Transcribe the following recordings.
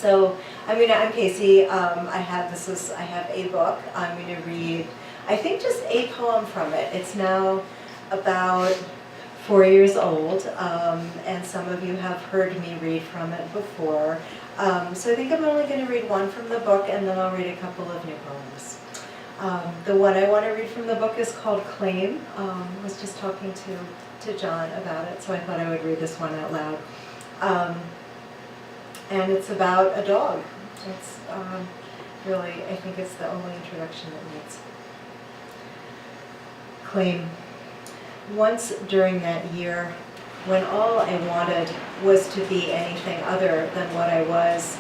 So I'm Kasey. I have a book. I'm going to read, I think, just a poem from it. It's now about 4 years old, and some of you have heard me read from it before. So I think I'm only going to read one from the book, and then I'll read a couple of new poems. The one I want to read from the book is called Claim. I was just talking to John about it, so I thought I would read this one out loud. And it's about a dog. It's really, I think it's the only introduction it needs. Claim. Once during that year, when all I wanted was to be anything other than what I was,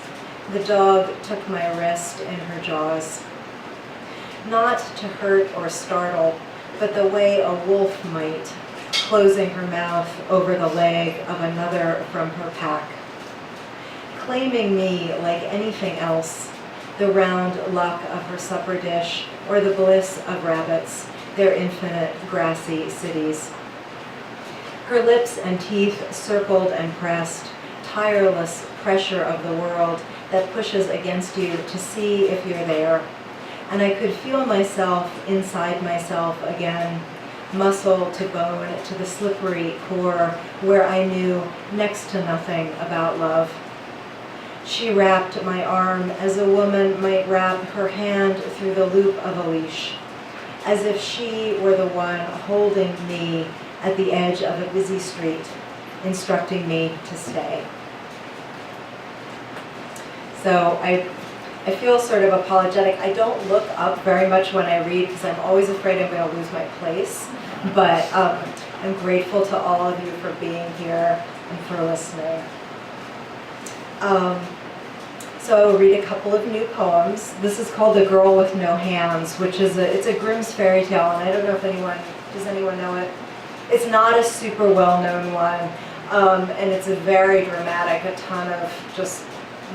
the dog took my wrist in her jaws. Not to hurt or startle, but the way a wolf might, closing her mouth over the leg of another from her pack. Claiming me like anything else, the round luck of her supper dish, or the bliss of rabbits, their infinite grassy cities. Her lips and teeth circled and pressed, tireless pressure of the world that pushes against you to see if you're there. And I could feel myself inside myself again, muscle to bone to the slippery core where I knew next to nothing about love. She wrapped my arm as a woman might wrap her hand through the loop of a leash, as if she were the one holding me at the edge of a busy street, instructing me to stay. So I feel sort of apologetic. I don't look up very much when I read because I'm always afraid I'm going to lose my place. But I'm grateful to all of you for being here and for listening. So I will read a couple of new poems. This is called The Girl with No Hands, which is it's a Grimm's fairy tale, and I don't know if does anyone know it? It's not a super well-known one, and it's a very dramatic, a ton of just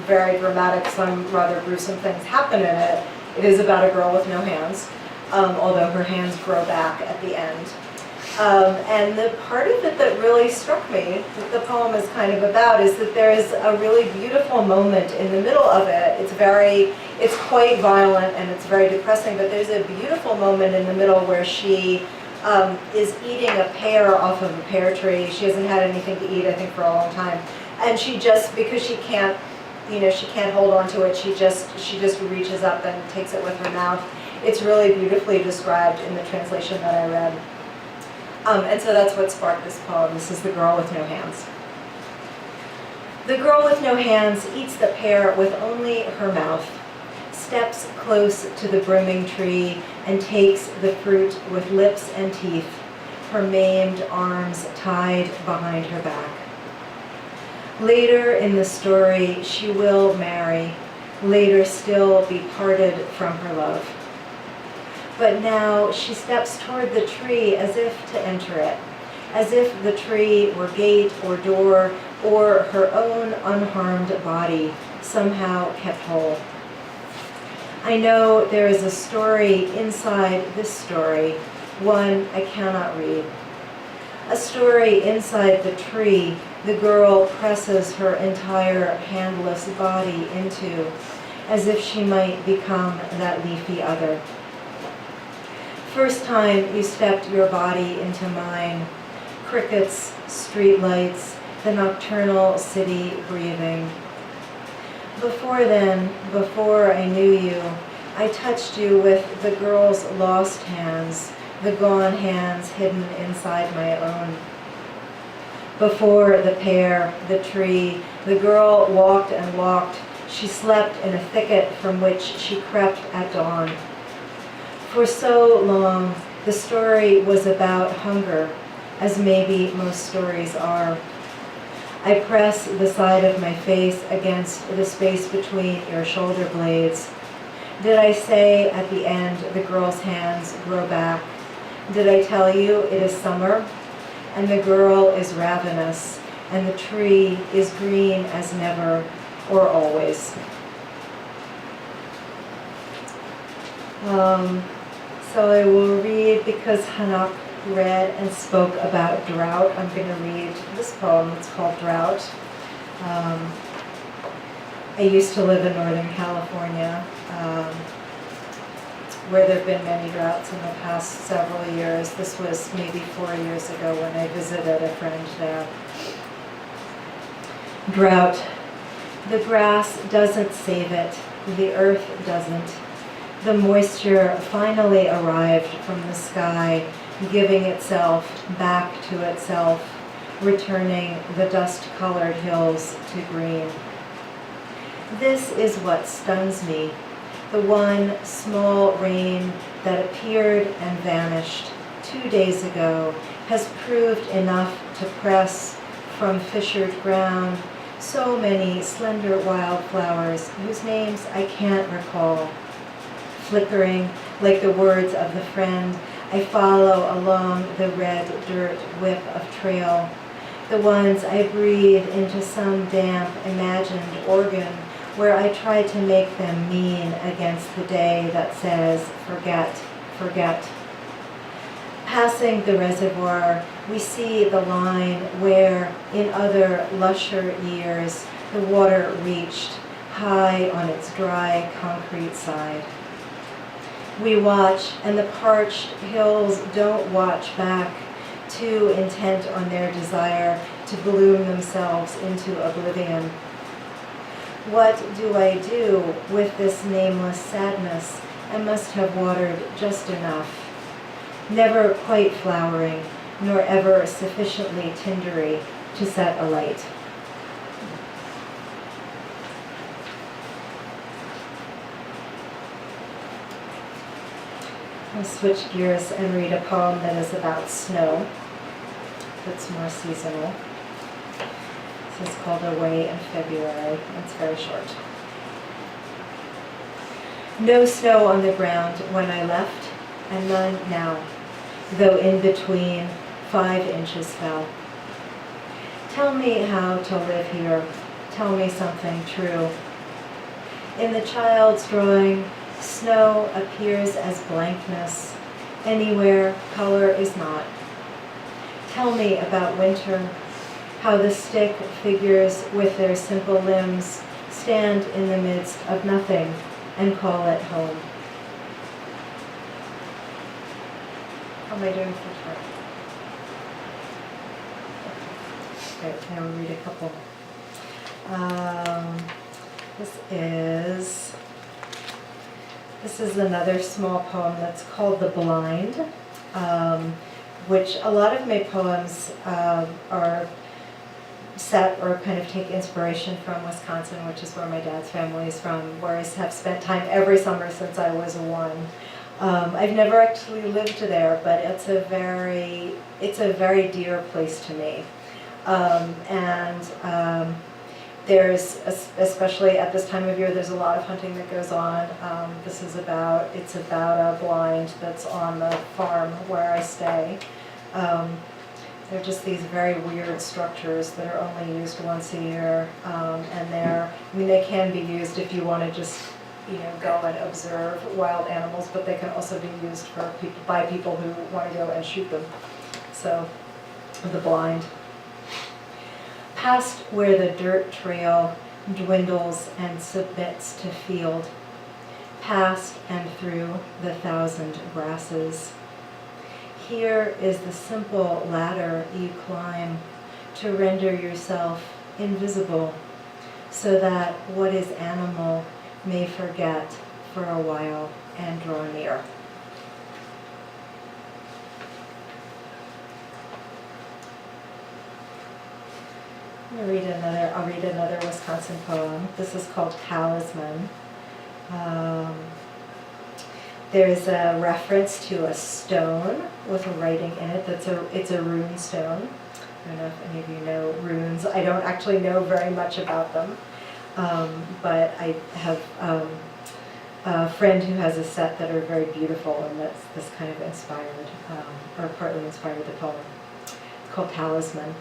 very dramatic, some rather gruesome things happen in it. It is about a girl with no hands, although her hands grow back at the end. And the part of it that really struck me, that the poem is kind of about, is that there is a really beautiful moment in the middle of it. It's quite violent and it's very depressing, but there's a beautiful moment in the middle where she is eating a pear off of a pear tree. She hasn't had anything to eat, I think, for a long time. And she just, because she can't hold on to it, she just reaches up and takes it with her mouth. It's really beautifully described in the translation that I read. And so that's what sparked this poem. This is The Girl with No Hands. The girl with no hands eats the pear with only her mouth, steps close to the brimming tree, and takes the fruit with lips and teeth, her maimed arms tied behind her back. Later in the story, she will marry, later still be parted from her love. But now she steps toward the tree as if to enter it, as if the tree were gate or door, or her own unharmed body, somehow kept whole. I know there is a story inside this story, one I cannot read. A story inside the tree the girl presses her entire handless body into, as if she might become that leafy other. First time you stepped your body into mine, crickets, streetlights, the nocturnal city breathing. Before then, before I knew you, I touched you with the girl's lost hands, the gone hands hidden inside my own. Before the pear, the tree, the girl walked and walked. She slept in a thicket from which she crept at dawn. For so long, the story was about hunger, as maybe most stories are. I press the side of my face against the space between your shoulder blades. Did I say at the end the girl's hands grow back? Did I tell you it is summer, and the girl is ravenous, and the tree is green as never or always? So I will read, because Hanak read and spoke about drought, I'm going to read this poem. It's called Drought. I used to live in Northern California, where there have been many droughts in the past several years. This was maybe 4 years ago when I visited a friend there. Drought. The grass doesn't save it. The earth doesn't. The moisture finally arrived from the sky, giving itself back to itself, returning the dust-colored hills to green. This is what stuns me. The one small rain that appeared and vanished 2 days ago has proved enough to press from fissured ground so many slender wildflowers whose names I can't recall. Flickering like the words of the friend, I follow along the red dirt whip of trail, the ones I breathe into some damp imagined organ where I try to make them mean against the day that says, forget, forget. Passing the reservoir, we see the line where, in other lusher years, the water reached high on its dry concrete side. We watch, and the parched hills don't watch back, too intent on their desire to bloom themselves into oblivion. What do I do with this nameless sadness I must have watered just enough, never quite flowering, nor ever sufficiently tindery to set alight? I'll switch gears and read a poem that is about snow, that's more seasonal. This is called Away in February. It's very short. No snow on the ground when I left, and none now, though in between 5 inches fell. Tell me how to live here. Tell me something true. In the child's drawing, snow appears as blankness. Anywhere, color is not. Tell me about winter, how the stick figures with their simple limbs stand in the midst of nothing and call it home. How am I doing for time? Okay, now we'll read a couple. This is another small poem that's called The Blind, which a lot of my poems are set or kind of take inspiration from Wisconsin, which is where my dad's family is from, where I have spent time every summer since I was 1. I've never actually lived there, but it's a very dear place to me. There's, especially at this time of year, there's a lot of hunting that goes on. It's about a blind that's on the farm where I stay. They're just these very weird structures that are only used once a year, and they can be used if you want to just, go and observe wild animals, but they can also be used by people who want to go and shoot them. So, the blind. Past where the dirt trail dwindles and submits to field, past and through the 1,000 grasses. Here is the simple ladder you climb to render yourself invisible, so that what is animal may forget for a while and draw near. I'll read another Wisconsin poem. This is called Talisman. There's a reference to a stone with a writing in it. It's a rune stone. I don't know if any of you know runes. I don't actually know very much about them, but I have a friend who has a set that are very beautiful, and this kind of inspired, or partly inspired the poem. It's called Talisman.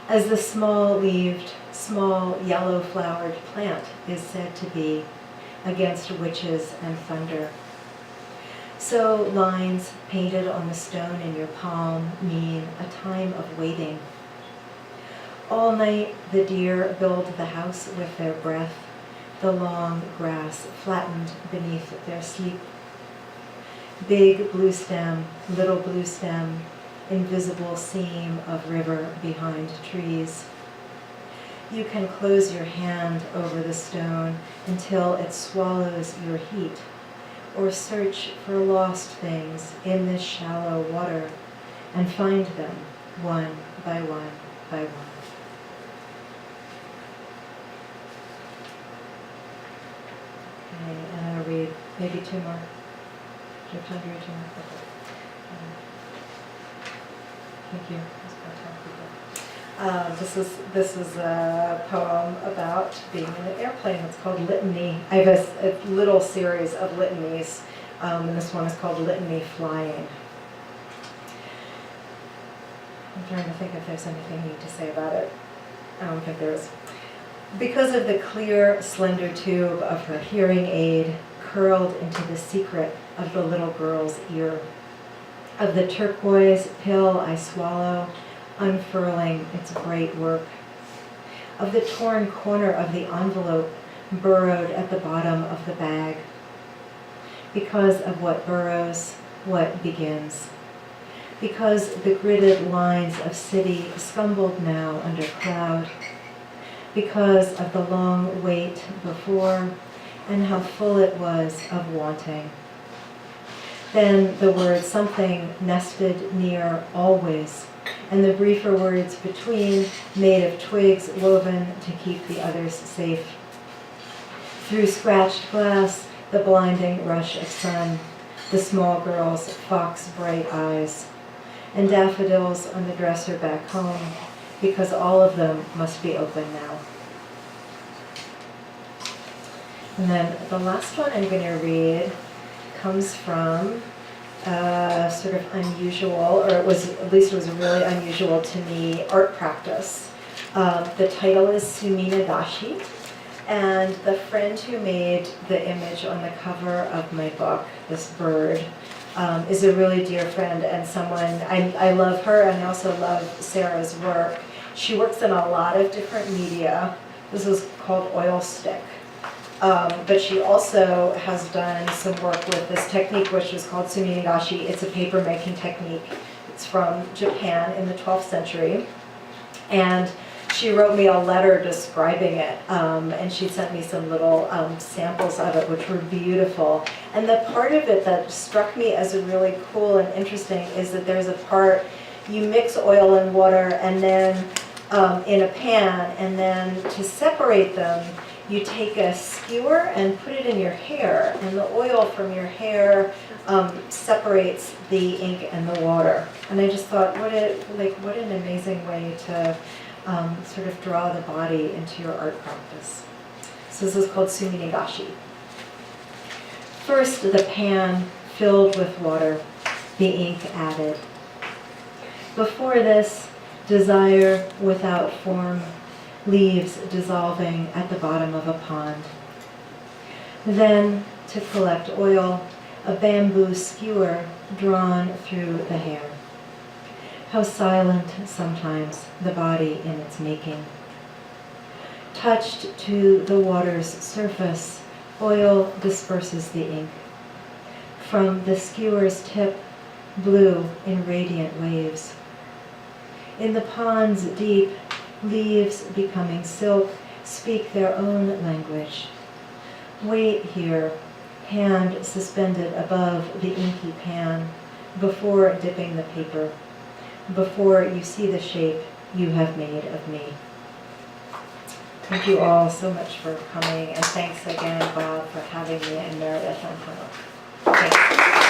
As the small-leaved, small yellow-flowered plant is said to be against witches and thunder, so lines painted on the stone in your palm mean a time of waiting. All night the deer build the house with their breath, the long grass flattened beneath their sleep. Big blue stem, little blue stem, invisible seam of river behind trees. You can close your hand over the stone until it swallows your heat, or search for lost things in this shallow water and find them one by one by one. Okay, and I'll read maybe two more. Do you have time to read two more? Okay. Thank you. This is a poem about being in an airplane. It's called Litany. I have a little series of litanies, and this one is called Litany Flying. I'm trying to think if there's anything neat to say about it. I don't think there is. Because of the clear, slender tube of her hearing aid curled into the secret of the little girl's ear, of the turquoise pill I swallow, unfurling its bright work, of the torn corner of the envelope burrowed at the bottom of the bag, because of what burrows, what begins, because the gridded lines of city scumbled now under cloud, because of the long wait before and how full it was of wanting. Then the word something nested near always, and the briefer words between made of twigs woven to keep the others safe. Through scratched glass, the blinding rush of sun, the small girl's fox-bright eyes, and daffodils on the dresser back home, because all of them must be open now. And then the last one I'm going to read comes from sort of unusual, or at least it was really unusual to me, art practice. The title is Sumina Dashi, and the friend who made the image on the cover of my book, this bird, is a really dear friend and someone, I love her, and I also love Sarah's work. She works in a lot of different media. This is called oil stick. But she also has done some work with this technique, which is called suminagashi. It's a paper making technique. It's from Japan in the 12th century. And she wrote me a letter describing it, and she sent me some little samples of it, which were beautiful. And the part of it that struck me as really cool and interesting is that there's a part, you mix oil and water and then in a pan, and then to separate them, you take a skewer and put it in your hair, and the oil from your hair separates the ink and the water. And I just thought, what an amazing way to sort of draw the body into your art practice. So this is called suminagashi. First, the pan filled with water, the ink added. Before this, desire without form, leaves dissolving at the bottom of a pond. Then, to collect oil, a bamboo skewer drawn through the hair. How silent sometimes the body in its making. Touched to the water's surface, oil disperses the ink. From the skewer's tip, blue in radiant waves. In the pond's deep, leaves becoming silk speak their own language. Wait here, hand suspended above the inky pan, before dipping the paper, before you see the shape you have made of me. Thank you all so much for coming, and thanks again, Bob, for having me, and Meredith and Philip. Thanks.